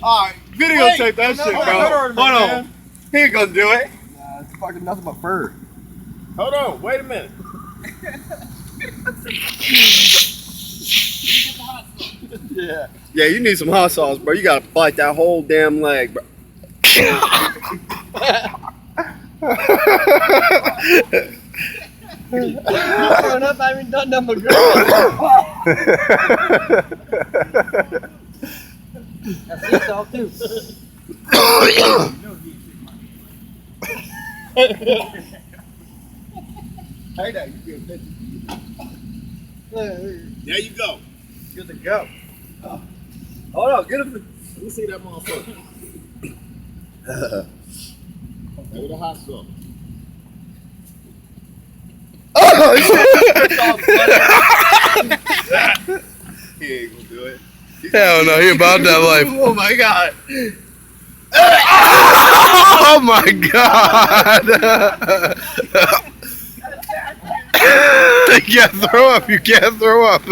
Alright, videotape that shit, bro. Hold on. He ain't gonna do it. Nah, it's fucking nothing but fur. Hold on, wait a minute. Yeah, you need some hot sauce, bro. You gotta bite that whole damn leg, bro. Growing up, I haven't done nothing but That's sea salt too. Hey, there you go. There you go. Good to go. Hold on, get him. Let me see that motherfucker. There with the hot sauce. He ain't gonna do it. Hell no, he about that life. Oh my god. Oh my god. You can't throw up. You can't throw up.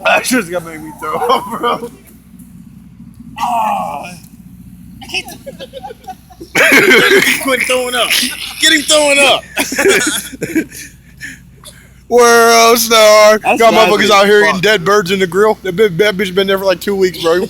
That's just gonna make me throw up, bro. Quit throwing up. Get him throwing up. World star. That's Got motherfuckers lively out here as eating dead birds in the grill. That bitch been there for like 2 weeks, bro.